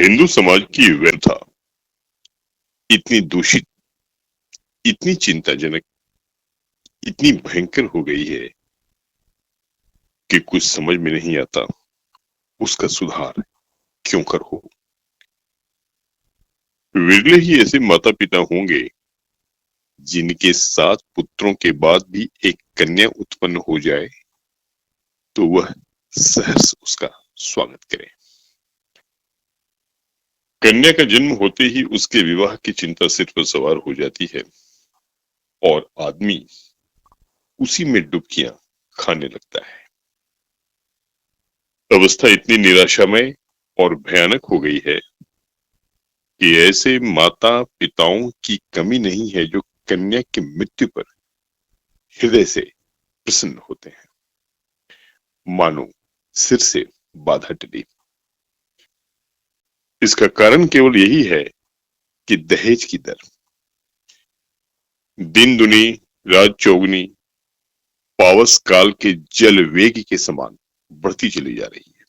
हिंदू समाज की व्यथा इतनी दूषित, इतनी चिंताजनक, इतनी भयंकर हो गई है कि कुछ समझ में नहीं आता उसका सुधार क्यों कर हो। विरले ही ऐसे माता पिता होंगे जिनके 7 पुत्रों के बाद भी एक कन्या उत्पन्न हो जाए तो वह सहर्ष उसका स्वागत करे। कन्या का जन्म होते ही उसके विवाह की चिंता सिर पर सवार हो जाती है और आदमी उसी में डुबकियां खाने लगता है। अवस्था इतनी निराशामय और भयानक हो गई है कि ऐसे माता पिताओं की कमी नहीं है जो कन्या की मृत्यु पर हृदय से प्रसन्न होते हैं, मानो सिर से बाधा टली। इसका कारण केवल यही है कि दहेज की दर दिन दुनी रात चौगुनी पावस काल के जल वेग के समान बढ़ती चली जा रही है।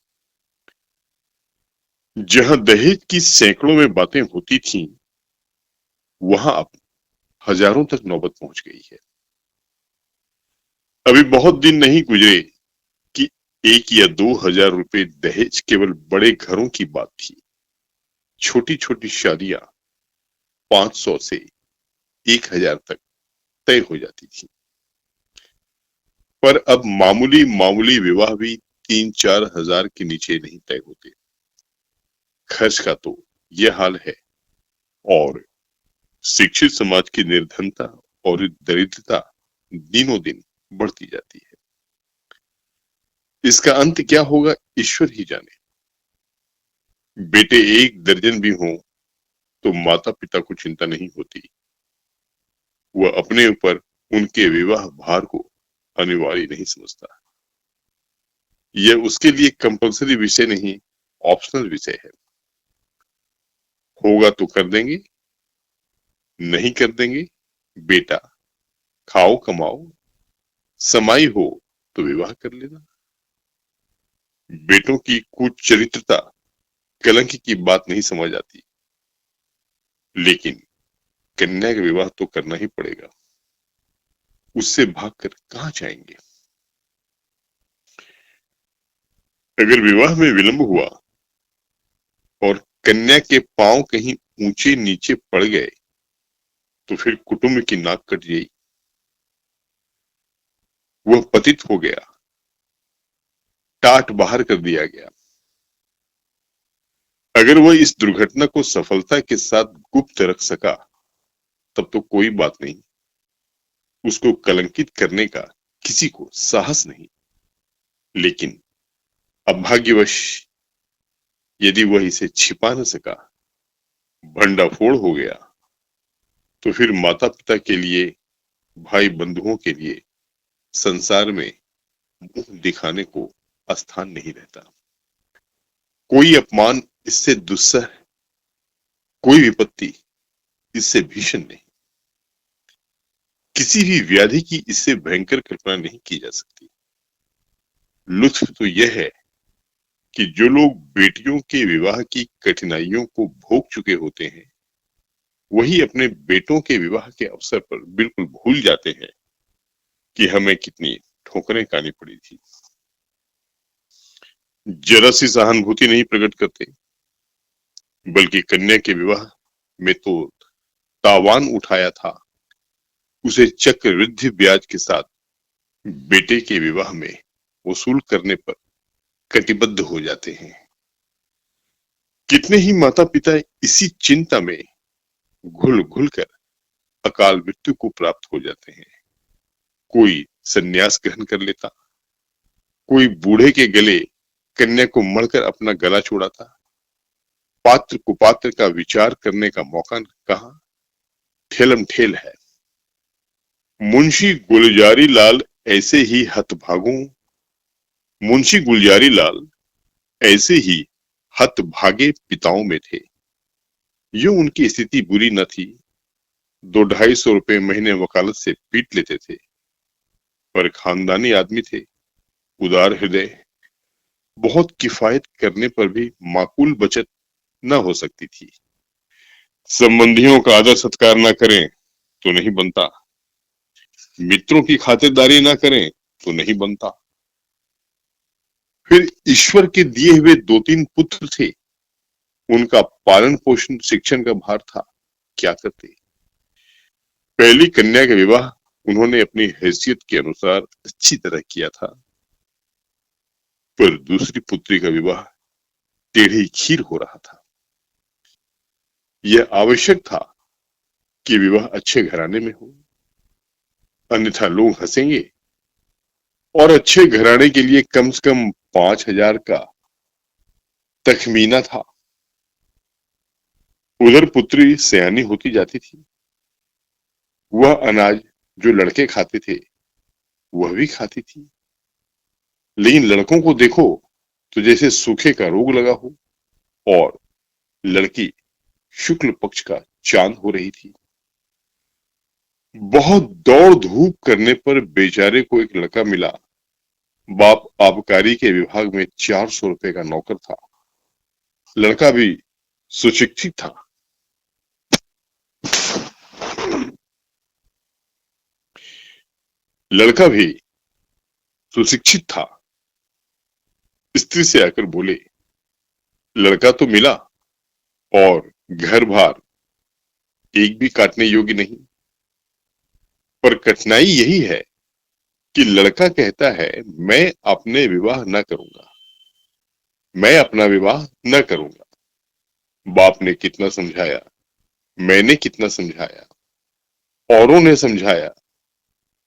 जहां दहेज की सैकड़ों में बातें होती थीं, वहां अब हजारों तक नौबत पहुंच गई है। अभी बहुत दिन नहीं गुजरे कि 1 या 2 हजार रुपए दहेज केवल बड़े घरों की बात थी। छोटी छोटी शादियां 500 से 1000 तक तय हो जाती थी। पर अब मामूली मामूली विवाह भी 3-4 हजार के नीचे नहीं तय होते। खर्च का तो यह हाल है और शिक्षित समाज की निर्धनता और दरिद्रता दिनों दिन बढ़ती जाती है। इसका अंत क्या होगा ईश्वर ही जाने। बेटे 1 दर्जन भी हों तो माता पिता को चिंता नहीं होती। वह अपने ऊपर उनके विवाह भार को अनिवार्य नहीं समझता। यह उसके लिए कंपल्सरी विषय नहीं, ऑप्शनल विषय है। होगा तो कर देंगे, नहीं कर देंगे बेटा, खाओ कमाओ, समाई हो तो विवाह कर लेना। बेटों की कुचरित्रता कलंक की बात नहीं समझ आती, लेकिन कन्या का विवाह तो करना ही पड़ेगा। उससे भागकर कहां जाएंगे। अगर विवाह में विलंब हुआ और कन्या के पांव कहीं ऊंचे नीचे पड़ गए तो फिर कुटुंब की नाक कट गई। वह पतित हो गया, टाट बाहर कर दिया गया। अगर वह इस दुर्घटना को सफलता के साथ गुप्त रख सका तब तो कोई बात नहीं, उसको कलंकित करने का किसी को साहस नहीं। लेकिन अभाग्यवश यदि वह इसे छिपा न सका, भंडाफोड़ हो गया, तो फिर माता पिता के लिए, भाई बंधुओं के लिए संसार में मुंह दिखाने को स्थान नहीं रहता। कोई अपमान इससे दुस्सह, कोई विपत्ति इससे भीषण नहीं। किसी भी व्याधि की इससे भयंकर कल्पना नहीं की जा सकती। लुत्फ तो यह है कि जो लोग बेटियों के विवाह की कठिनाइयों को भोग चुके होते हैं, वही अपने बेटों के विवाह के अवसर पर बिल्कुल भूल जाते हैं कि हमें कितनी ठोकरें खानी पड़ी थी। जरा सी सहानुभूति नहीं प्रकट करते, बल्कि कन्या के विवाह में तो तावान उठाया था, उसे चक्रवृद्धि ब्याज के साथ बेटे के विवाह में वसूल करने पर कटिबद्ध हो जाते हैं। कितने ही माता पिता इसी चिंता में घुल घुल कर अकाल मृत्यु को प्राप्त हो जाते हैं। कोई संन्यास ग्रहण कर लेता, कोई बूढ़े के गले कन्या को मढ़कर अपना गला छोड़ाता। पात्र कुपात्र का विचार करने का मौका कहां, ठेलम ठेल है। मुंशी गुलजारी लाल ऐसे ही हतभागों मुंशी गुलजारी लाल ऐसे ही हतभागे पिताओं में थे। यूं उनकी स्थिति बुरी न थी, 200-250 रुपए महीने वकालत से पीट लेते थे, पर खानदानी आदमी थे, उदार हृदय। बहुत किफायत करने पर भी माकूल बचत न हो सकती थी। संबंधियों का आदर सत्कार न करें तो नहीं बनता, मित्रों की खातिरदारी न करें तो नहीं बनता। फिर ईश्वर के दिए हुए 2-3 पुत्र थे, उनका पालन पोषण शिक्षण का भार था, क्या करते? पहली कन्या का विवाह उन्होंने अपनी हैसियत के अनुसार अच्छी तरह किया था, पर दूसरी पुत्री का विवाह टेढ़ी खीर हो रहा था। यह आवश्यक था कि विवाह अच्छे घराने में हो, अन्यथा लोग हंसेंगे, और अच्छे घराने के लिए कम से कम 5,000 का तखमीना था। उधर पुत्री सयानी होती जाती थी, वह अनाज जो लड़के खाते थे वह भी खाती थी, लेकिन लड़कों को देखो तो जैसे सूखे का रोग लगा हो, और लड़की शुक्ल पक्ष का चांद हो रही थी। बहुत दौड़ धूप करने पर बेचारे को एक लड़का मिला। बाप आबकारी के विभाग में 400 रुपए का नौकर था, लड़का भी सुशिक्षित था। लड़का भी सुशिक्षित था। स्त्री से आकर बोले, लड़का तो मिला और घर भार एक भी काटने योग्य नहीं, पर कठिनाई यही है कि लड़का कहता है मैं अपने विवाह न करूंगा, मैं अपना विवाह न करूंगा। बाप ने कितना समझाया, मैंने कितना समझाया, औरों ने समझाया,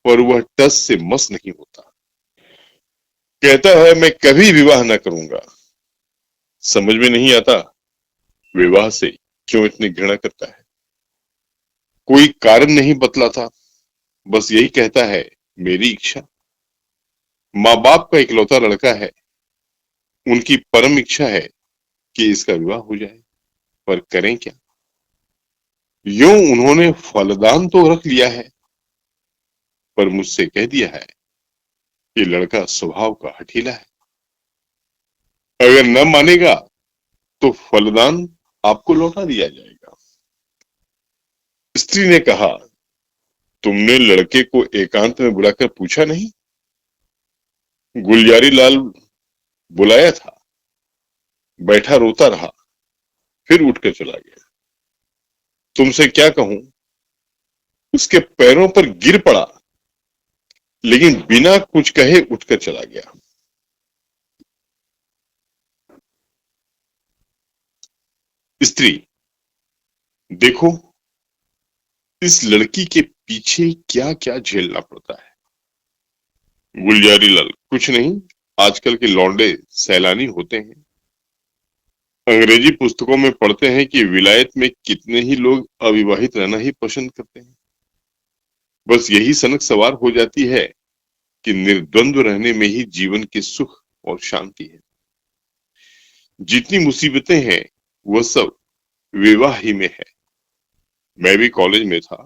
पर वह टस से मस नहीं होता। कहता है मैं कभी विवाह न करूंगा। समझ में नहीं आता विवाह से क्यों इतनी घृणा करता है। कोई कारण नहीं बतलाता, बस यही कहता है मेरी इच्छा। माँ बाप का इकलौता लड़का है, उनकी परम इच्छा है कि इसका विवाह हो जाए, पर करें क्या। यूं उन्होंने फलदान तो रख लिया है, पर मुझसे कह दिया है कि लड़का स्वभाव का हठीला है, अगर न मानेगा तो फलदान आपको लौटा दिया जाएगा। स्त्री ने कहा, तुमने लड़के को एकांत में बुलाकर पूछा नहीं? गुलजारी लाल बुलाया था, बैठा रोता रहा, फिर उठकर चला गया। तुमसे क्या कहूं, उसके पैरों पर गिर पड़ा, लेकिन बिना कुछ कहे उठकर चला गया। स्त्री, देखो इस लड़की के पीछे क्या क्या झेलना पड़ता है। गुलजारी लाल, कुछ नहीं, आजकल के लौंडे सैलानी होते हैं। अंग्रेजी पुस्तकों में पढ़ते हैं कि विलायत में कितने ही लोग अविवाहित रहना ही पसंद करते हैं। बस यही सनक सवार हो जाती है कि निर्द्वंद्व रहने में ही जीवन के सुख और शांति है। जितनी मुसीबतें हैं वह सब विवाह ही में है। मैं भी कॉलेज में था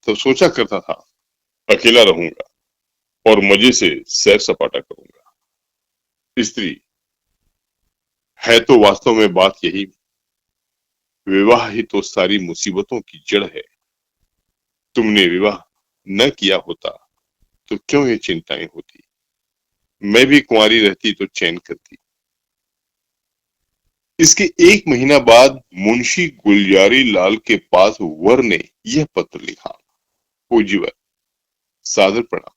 तब सोचा करता था अकेला रहूंगा और मजे से सैर सपाटा करूंगा। स्त्री, है तो वास्तव में बात यही, विवाह ही तो सारी मुसीबतों की जड़ है। तुमने विवाह न किया होता तो क्यों ये चिंताएं होती। मैं भी कुंवारी रहती तो चैन करती। इसके 1 महीना बाद मुंशी गुलजारी लाल के पास वर ने यह पत्र लिखा, पूज्यवर, सादर प्रणाम।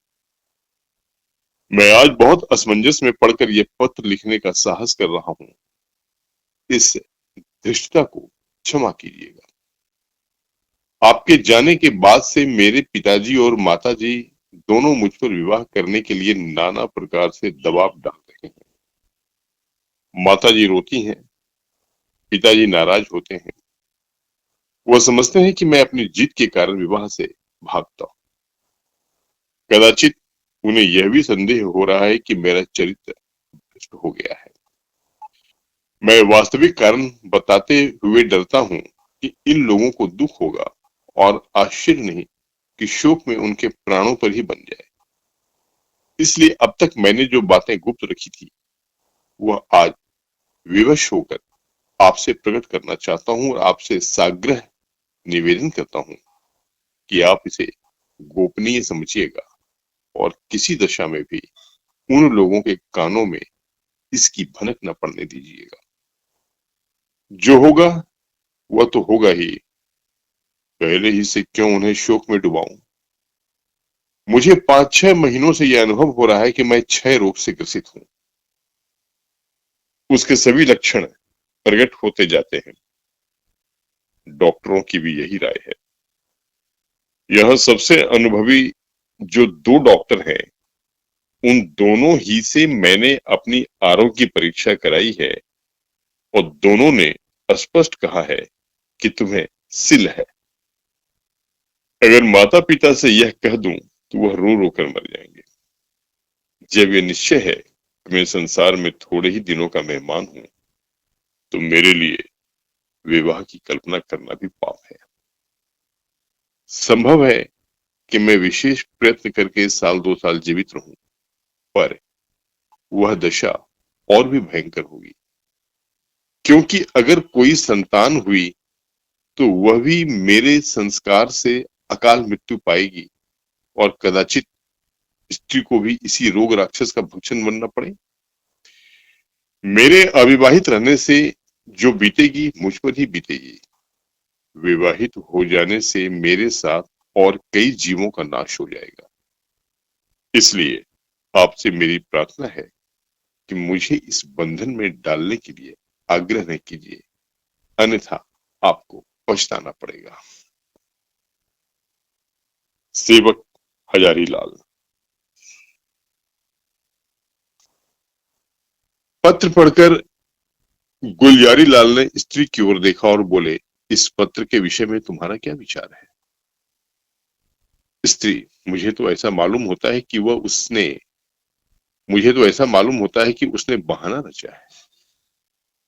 मैं आज बहुत असमंजस में पढ़कर यह पत्र लिखने का साहस कर रहा हूं, इस धृष्टता को क्षमा कीजिएगा। आपके जाने के बाद से मेरे पिताजी और माताजी दोनों मुझ पर विवाह करने के लिए नाना प्रकार से दबाव डाल रहे हैं। माताजी रोती हैं, पिताजी नाराज होते हैं। वह समझते हैं कि मैं अपनी जिद के कारण विवाह से भागता हूं। कदाचित उन्हें यह भी संदेह हो रहा है कि मेरा चरित्र भ्रष्ट हो गया है। मैं वास्तविक कारण बताते हुए डरता हूं कि इन लोगों को दुख होगा और आश्चर्य नहीं कि शोक में उनके प्राणों पर ही बन जाए। इसलिए अब तक मैंने जो बातें गुप्त रखी थी वह आज विवश होकर आपसे प्रकट करना चाहता हूं और आपसे साग्रह निवेदन करता हूं कि आप इसे गोपनीय समझिएगा और किसी दशा में भी उन लोगों के कानों में इसकी भनक न पड़ने दीजिएगा। जो होगा वह तो होगा ही, पहले ही से क्यों उन्हें शोक में डुबाऊं। मुझे 5-6 महीनों से यह अनुभव हो रहा है कि मैं क्षय रोग से ग्रसित हूं। उसके सभी लक्षण प्रकट होते जाते हैं। डॉक्टरों की भी यही राय है। यह सबसे अनुभवी जो 2 डॉक्टर हैं, उन दोनों ही से मैंने अपनी आरोग्य परीक्षा कराई है और दोनों ने स्पष्ट कहा है कि तुम्हें सिल है। अगर माता पिता से यह कह दूं तो वह रो रो कर मर जाएंगे। जब यह निश्चय है कि मैं संसार में थोड़े ही दिनों का मेहमान हूं, तो मेरे लिए विवाह की कल्पना करना भी पाप है। संभव है कि मैं विशेष प्रयत्न करके 1-2 साल जीवित रहूं, पर वह दशा और भी भयंकर होगी, क्योंकि अगर कोई संतान हुई तो वह भी मेरे संस्कार से अकाल मृत्यु पाएगी और कदाचित स्त्री को भी इसी रोग राक्षस का भक्षण बनना पड़े। मेरे अविवाहित रहने से जो बीतेगी मुझ पर ही बीतेगी। विवाहित हो जाने से मेरे साथ और कई जीवों का नाश हो जाएगा। इसलिए आपसे मेरी प्रार्थना है कि मुझे इस बंधन में डालने के लिए आग्रह न कीजिए, अन्यथा आपको पछताना पड़ेगा। सेवक हजारी लाल। पत्र पढ़कर गुलजारी लाल ने स्त्री की ओर देखा और बोले, इस पत्र के विषय में तुम्हारा क्या विचार है? स्त्री, मुझे तो ऐसा मालूम होता है कि उसने बहाना रचा है।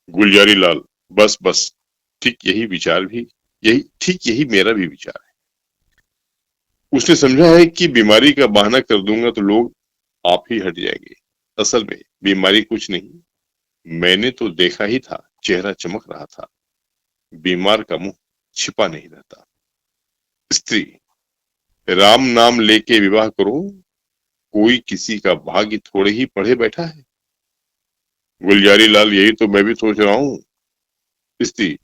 गुलजारी लाल, बस बस, ठीक यही मेरा भी विचार है। उसने समझा है कि बीमारी का बहाना कर दूंगा तो लोग आप ही हट जाएंगे। असल में बीमारी कुछ नहीं, मैंने तो देखा ही था, चेहरा चमक रहा था। बीमार का मुंह छिपा नहीं रहता। स्त्री, राम नाम लेके विवाह करो, कोई किसी का भाग्य थोड़े ही पढ़े बैठा है। गुलजारी लाल, यही तो मैं भी सोच रहा हूँ। स्त्री,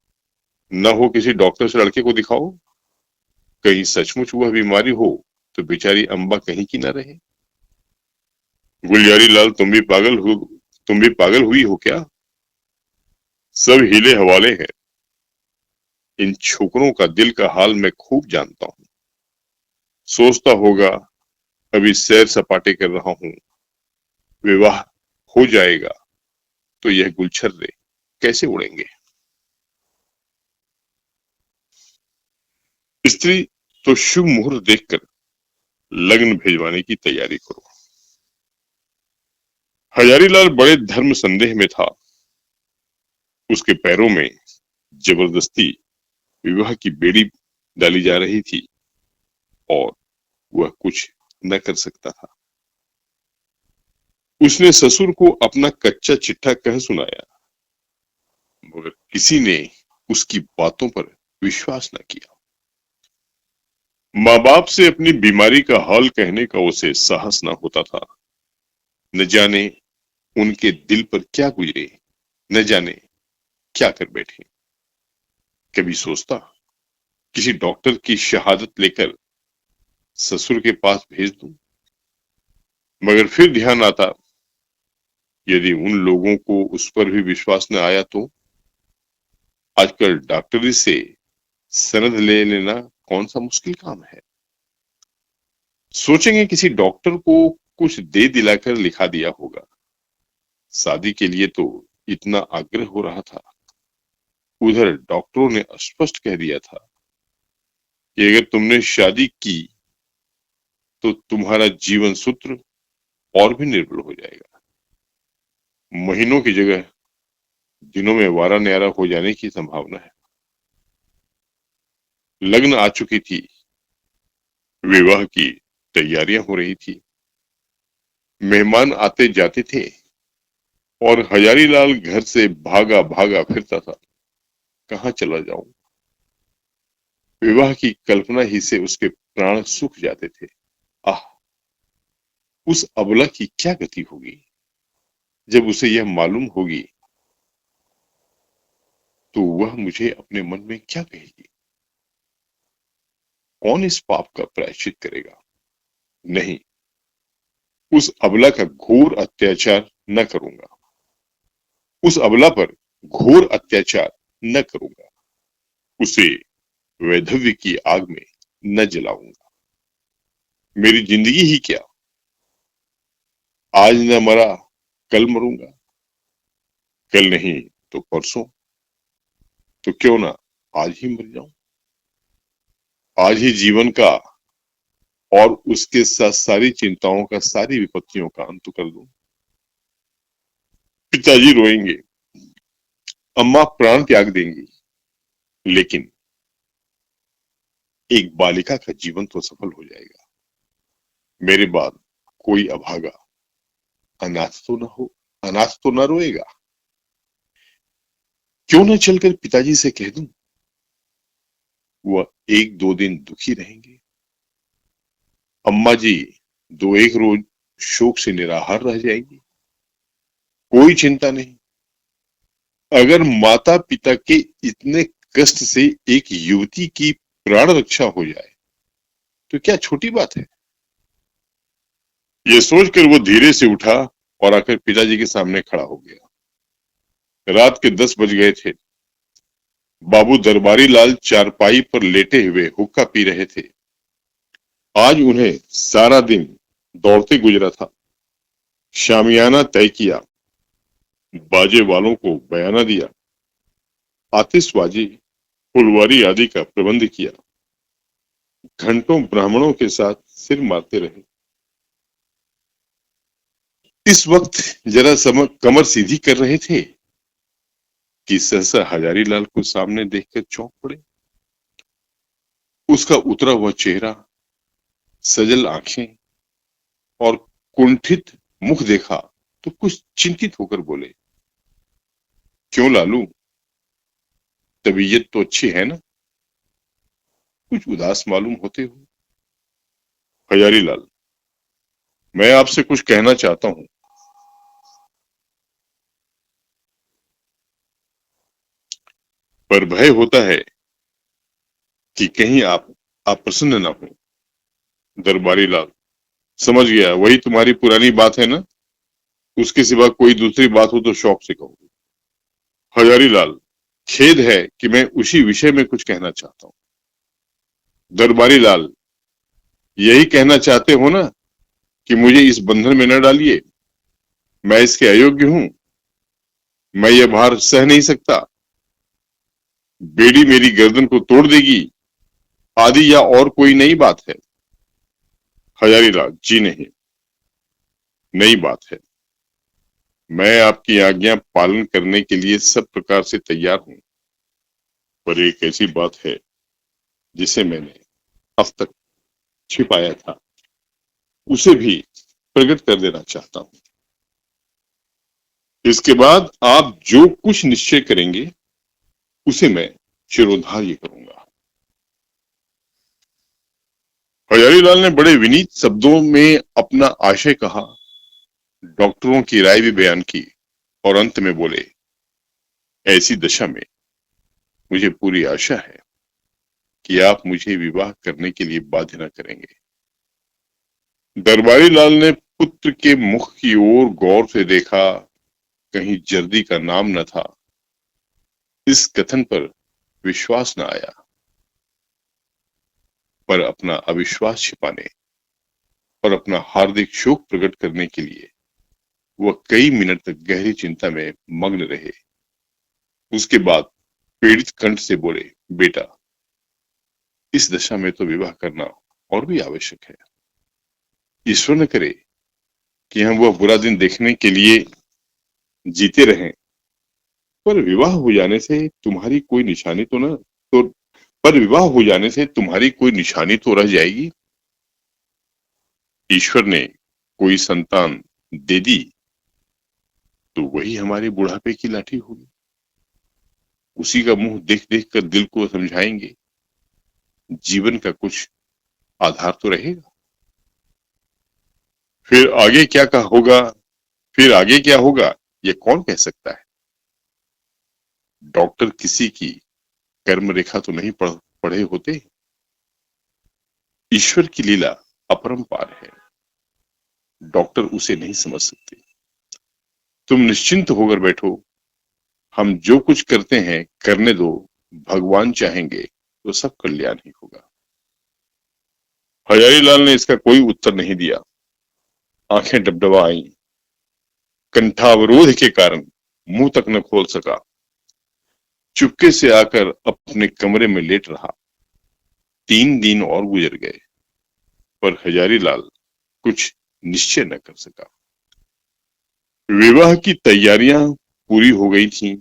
न हो किसी डॉक्टर से लड़के को दिखाओ, कहीं सचमुच वह बीमारी हो तो बेचारी अम्बा कहीं की न रहे। गुलजारी लाल, तुम भी पागल हुई हो क्या? सब हीले हवाले हैं। इन छोकरों का दिल का हाल मैं खूब जानता हूँ। सोचता होगा अभी सैर सपाटे कर रहा हूँ, विवाह हो जाएगा तो यह गुलछर्रे कैसे उड़ेंगे। स्त्री, तो शुभ मुहूर्त देखकर लग्न भेजवाने की तैयारी करो। हजारीलाल बड़े धर्म संदेह में था। उसके पैरों में जबरदस्ती विवाह की बेड़ी डाली जा रही थी और वह कुछ न कर सकता था। उसने ससुर को अपना कच्चा चिट्ठा कह सुनाया, मगर किसी ने उसकी बातों पर विश्वास न किया। माँ बाप से अपनी बीमारी का हाल कहने का उसे साहस न होता था। न जाने उनके दिल पर क्या गुजरे, न जाने क्या कर बैठे। कभी सोचता किसी डॉक्टर की शहादत लेकर ससुर के पास भेज दूं, मगर फिर ध्यान आता, यदि उन लोगों को उस पर भी विश्वास न आया तो आजकल डॉक्टरी से सनद ले लेना कौन सा मुश्किल काम है। सोचेंगे किसी डॉक्टर को कुछ दे दिलाकर लिखा दिया होगा। शादी के लिए तो इतना आग्रह हो रहा था। उधर डॉक्टरों ने स्पष्ट कह दिया था कि अगर तुमने शादी की तो तुम्हारा जीवन सूत्र और भी निर्बल हो जाएगा। महीनों की जगह दिनों में वारा न्यारा हो जाने की संभावना है। लग्न आ चुकी थी, विवाह की तैयारियां हो रही थी, मेहमान आते जाते थे और हजारीलाल घर से भागा भागा फिरता था। कहाँ चला जाऊं। विवाह की कल्पना ही से उसके प्राण सूख जाते थे। आह, उस अबला की क्या गति होगी जब उसे यह मालूम होगी, तो वह मुझे अपने मन में क्या कहेगी। कौन इस पाप का प्रायश्चित करेगा। नहीं, उस अबला का घोर अत्याचार न करूंगा। उस अबला पर घोर अत्याचार न करूंगा। उसे वैधव्य की आग में न जलाऊंगा। मेरी जिंदगी ही क्या, आज न मरा कल मरूंगा, कल नहीं तो परसों, तो क्यों ना आज ही मर जाऊं। आज ही जीवन का और उसके साथ सारी चिंताओं का, सारी विपत्तियों का अंत कर दूं। पिताजी रोएंगे, अम्मा प्राण त्याग देंगी, लेकिन एक बालिका का जीवन तो सफल हो जाएगा। मेरे बाद कोई अभागा, अनाथ तो न हो, अनाथ तो न रोएगा। क्यों न चलकर पिताजी से कह दूं, वह एक दो दिन दुखी रहेंगे। अम्मा जी दो एक रोज शोक से निराहार रह जाएंगी। कोई चिंता नहीं। अगर माता पिता के इतने कष्ट से एक युवती की प्राण रक्षा हो जाए, तो क्या छोटी बात है। ये सोचकर वो धीरे से उठा और आकर पिताजी के सामने खड़ा हो गया। रात के 10 बज गए थे। बाबू दरबारी लाल चारपाई पर लेटे हुए हुक्का पी रहे थे। आज उन्हें सारा दिन दौड़ते गुजरा था। शामियाना तय किया, बाजे वालों को बयाना दिया, आतिशबाजी, फुलवारी आदि का प्रबंध किया। घंटों ब्राह्मणों के साथ सिर मारते रहे। इस वक्त जरा कमर सीधी कर रहे थे कि सहसा हजारी लाल को सामने देखकर चौंक पड़े। उसका उतरा हुआ चेहरा, सजल आंखें और कुंठित मुख देखा तो कुछ चिंतित होकर बोले, क्यों लालू, तबीयत तो अच्छी है ना। कुछ उदास मालूम होते हो। हजारी लाल, मैं आपसे कुछ कहना चाहता हूं, पर भय होता है कि कहीं आप अप्रसन्न ना हो। दरबारी लाल, समझ गया, वही तुम्हारी पुरानी बात है ना। उसके सिवा कोई दूसरी बात हो तो शौक से कहो। हजारी लाल, खेद है कि मैं उसी विषय में कुछ कहना चाहता हूं। दरबारी लाल, यही कहना चाहते हो ना कि मुझे इस बंधन में न डालिए। मैं इसके अयोग्य हूं। मैं यह भार सह नहीं सकता। बेड़ी मेरी गर्दन को तोड़ देगी, आदि या और कोई नई बात है। हजारी लाल, जी नहीं, नई बात है। मैं आपकी आज्ञा पालन करने के लिए सब प्रकार से तैयार हूं, पर एक ऐसी बात है जिसे मैंने अब तक छिपाया था, उसे भी प्रकट कर देना चाहता हूं। इसके बाद आप जो कुछ निश्चय करेंगे उसे मैं शिरोधार्य करूंगा। हजारी लाल ने बड़े विनीत शब्दों में अपना आशय कहा, डॉक्टरों की राय भी बयान की और अंत में बोले, ऐसी दशा में मुझे पूरी आशा है कि आप मुझे विवाह करने के लिए बाध्य न करेंगे। दरबारी लाल ने पुत्र के मुख की ओर गौर से देखा, कहीं जर्दी का नाम न था। इस कथन पर विश्वास न आया, पर अपना अविश्वास छिपाने और अपना हार्दिक शोक प्रकट करने के लिए वह कई मिनट तक गहरी चिंता में मग्न रहे। उसके बाद पीड़ित कंठ से बोले, बेटा, इस दशा में तो विवाह करना और भी आवश्यक है। ईश्वर न करे कि हम वह बुरा दिन देखने के लिए जीते रहें। पर विवाह हो जाने से तुम्हारी कोई निशानी तो न तो पर विवाह हो जाने से तुम्हारी कोई निशानी तो रह जाएगी। ईश्वर ने कोई संतान दे दी तो वही हमारे बुढ़ापे की लाठी होगी। उसी का मुंह देख देख कर दिल को समझाएंगे, जीवन का कुछ आधार तो रहेगा। फिर आगे क्या का होगा फिर आगे क्या होगा, ये कौन कह सकता है। डॉक्टर किसी की कर्म रेखा तो नहीं पढ़े होते। ईश्वर की लीला अपरंपार है, डॉक्टर उसे नहीं समझ सकते। तुम निश्चिंत होकर बैठो, हम जो कुछ करते हैं करने दो, भगवान चाहेंगे तो सब कल्याण ही होगा। हजारीलाल ने इसका कोई उत्तर नहीं दिया। आंखें डबडबा आईं। कंठावरोध के कारण मुंह तक न खोल सका। चुपके से आकर अपने कमरे में लेट रहा। 3 दिन और गुजर गए, पर हजारीलाल कुछ निश्चय न कर सका। विवाह की तैयारियां पूरी हो गई थीं।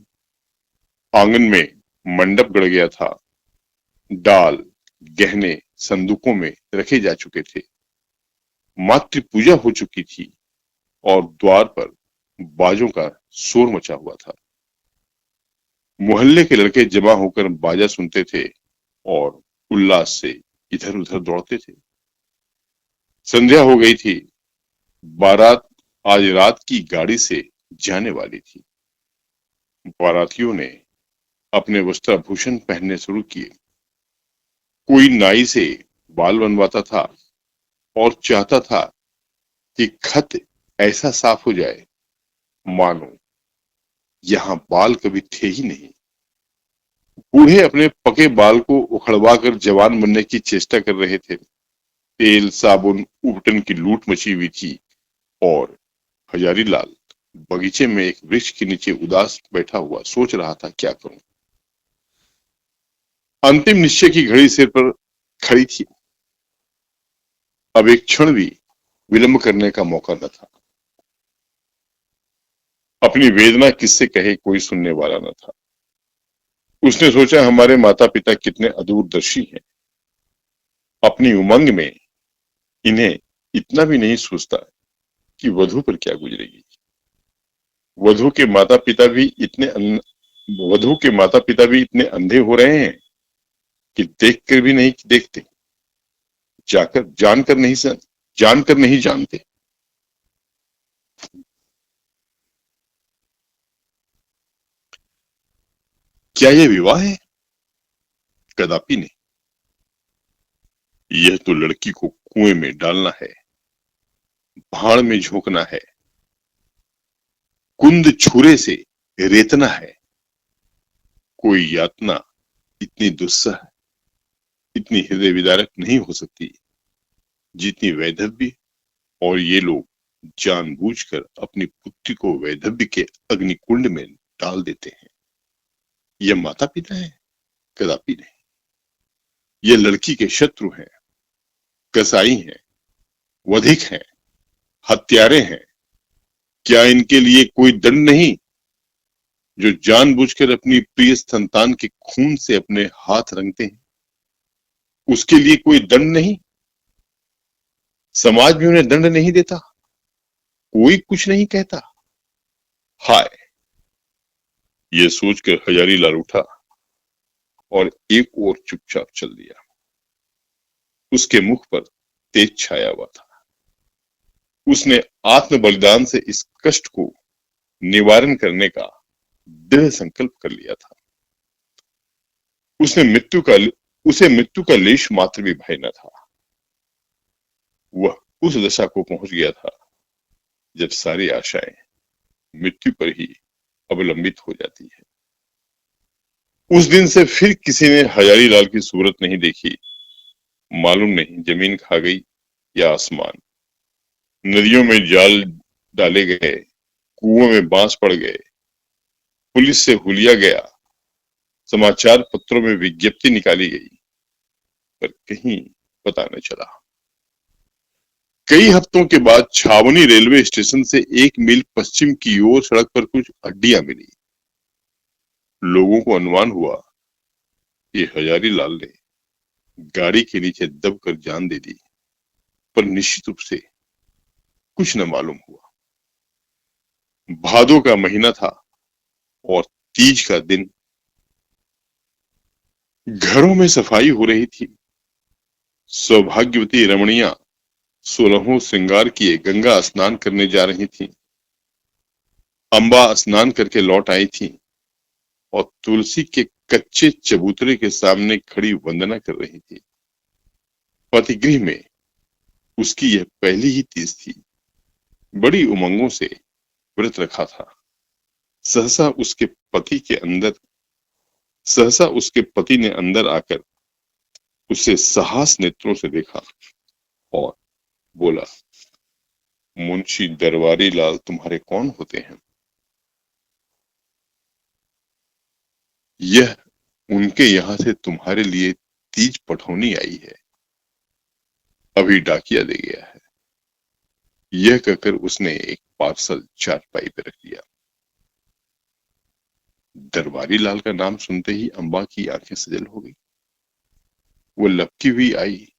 आंगन में मंडप गड़ गया था। डाल, गहने संदूकों में रखे जा चुके थे। मातृ पूजा हो चुकी थी और द्वार पर बाजों का शोर मचा हुआ था। मोहल्ले के लड़के जमा होकर बाजा सुनते थे और उल्लास से इधर उधर दौड़ते थे। संध्या हो गई थी। बारात आज रात की गाड़ी से जाने वाली थी। बारातियों ने अपने वस्त्राभूषण पहनने शुरू किए। कोई नाई से बाल बनवाता था और चाहता था कि खत ऐसा साफ हो जाए मानो यहाँ बाल कभी थे ही नहीं। बूढ़े अपने पके बाल को उखड़वा कर जवान बनने की चेष्टा कर रहे थे। तेल साबुन उबटन की लूट मची हुई थी और हजारीलाल बगीचे में एक वृक्ष के नीचे उदास बैठा हुआ सोच रहा था क्या करूं। अंतिम निश्चय की घड़ी सिर पर खड़ी थी। अब एक क्षण भी विलंब करने का मौका न था। अपनी वेदना किससे कहे, कोई सुनने वाला न था। उसने सोचा हमारे माता पिता कितने अदूरदर्शी हैं। अपनी उमंग में इन्हें इतना भी नहीं सोचता कि वधु पर क्या गुजरेगी। वधु के माता पिता भी वधु के माता पिता भी इतने अंधे हो रहे हैं कि देख कर भी नहीं देखते, जाकर जानकर नहीं जानते। क्या यह विवाह है? कदापि नहीं। यह तो लड़की को कुएं में डालना है, भाड़ में झोंकना है, कुंद छुरे से रेतना है। कोई यातना इतनी दुस्सह, इतनी हृदय विदारक नहीं हो सकती जितनी वैधव्य। और ये लोग जानबूझकर अपनी पुत्री को वैधव्य के अग्निकुंड में डाल देते हैं। यह माता पिता है? कदापि नहीं। ये लड़की के शत्रु हैं, कसाई हैं, वधिक हैं, हत्यारे हैं। क्या इनके लिए कोई दंड नहीं? जो जानबूझकर अपनी प्रिय संतान के खून से अपने हाथ रंगते हैं, उसके लिए कोई दंड नहीं? समाज भी उन्हें दंड नहीं देता, कोई कुछ नहीं कहता। हाय! ये सोचकर हजारीलाल उठा और एक ओर चुपचाप चल दिया। उसके मुख पर तेज छाया हुआ था। उसने आत्म बलिदान से इस कष्ट को निवारण करने का दृढ़ संकल्प कर लिया था। उसे मृत्यु का लेश मात्र भी भय न था। वह उस दशा को पहुंच गया था जब सारी आशाएं मृत्यु पर ही अवलंबित हो जाती है। उस दिन से फिर किसी ने हजारीलाल की सूरत नहीं देखी। मालूम नहीं जमीन खा गई या आसमान। नदियों में जाल डाले गए, कुओं में बांस पड़ गए, पुलिस से हुलिया गया, समाचार पत्रों में विज्ञप्ति निकाली गई, पर कहीं पता न चला। कई हफ्तों के बाद छावनी रेलवे स्टेशन से 1 मील पश्चिम की ओर सड़क पर कुछ हड्डियां मिली। लोगों को अनुमान हुआ कि हजारीलाल ने गाड़ी के नीचे दबकर जान दे दी, पर निश्चित रूप से कुछ न मालूम हुआ। भादों का महीना था और तीज का दिन। घरों में सफाई हो रही थी। सौभाग्यवती रमणियां 16 श्रृंगार किए गंगा स्नान करने जा रही थीं। अम्बा स्नान करके लौट आई थी और तुलसी के कच्चे चबूतरे के सामने खड़ी वंदना कर रही थी। पतिगृह में उसकी यह पहली ही तीज थी। बड़ी उमंगों से व्रत रखा था। सहसा उसके पति के अंदर सहसा उसके पति ने अंदर आकर उसे साहस नेत्रों से देखा और बोला, मुंशी दरबारी लाल तुम्हारे कौन होते हैं? यह उनके यहाँ से तुम्हारे लिए तीज पठौनी आई है, अभी डाकिया दे गया है। यह कहकर उसने एक पार्सल चारपाई पे रख दिया। दरबारी लाल का नाम सुनते ही अम्बा की आंखें सजल हो गई। वो लपकी हुई आई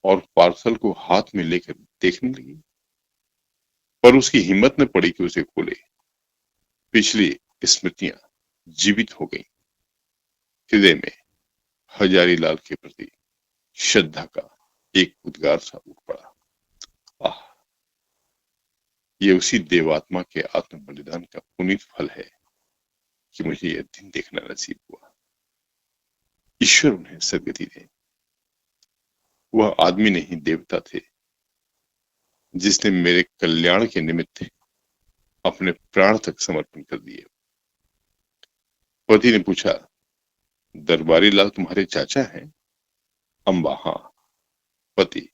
और पार्सल को हाथ में लेकर देखने लगी, पर उसकी हिम्मत न पड़ी कि उसे खोले। पिछली स्मृतियां जीवित हो गईं। हृदय में हजारी लाल के प्रति श्रद्धा का एक उद्गार सा उठ पड़ा। आह, ये उसी देवात्मा के आत्म बलिदान का पुनीत फल है कि मुझे यह दिन देखना नसीब हुआ। ईश्वर उन्हें सदगति दे। वह आदमी नहीं देवता थे जिसने मेरे कल्याण के निमित्त अपने प्राण तक समर्पण कर दिए। पति ने पूछा, दरबारी लाल तुम्हारे चाचा हैं? अम्बा, हाँ। पति,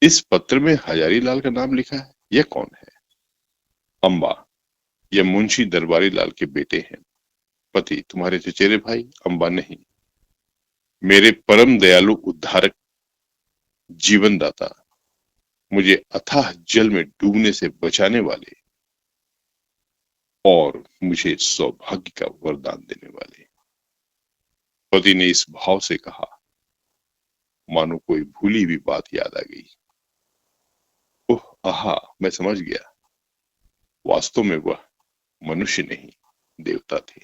इस पत्र में हजारी लाल का नाम लिखा है, यह कौन है? अम्बा, यह मुंशी दरबारी लाल के बेटे हैं। पति, तुम्हारे चचेरे भाई? अम्बा, नहीं, मेरे परम दयालु उद्धारक, जीवन दाता, मुझे अथाह जल में डूबने से बचाने वाले और मुझे सौभाग्य का वरदान देने वाले। पति ने इस भाव से कहा मानो कोई भूली हुई बात याद आ गई। ओह, आहा, मैं समझ गया। वास्तव में वह मनुष्य नहीं, देवता थे।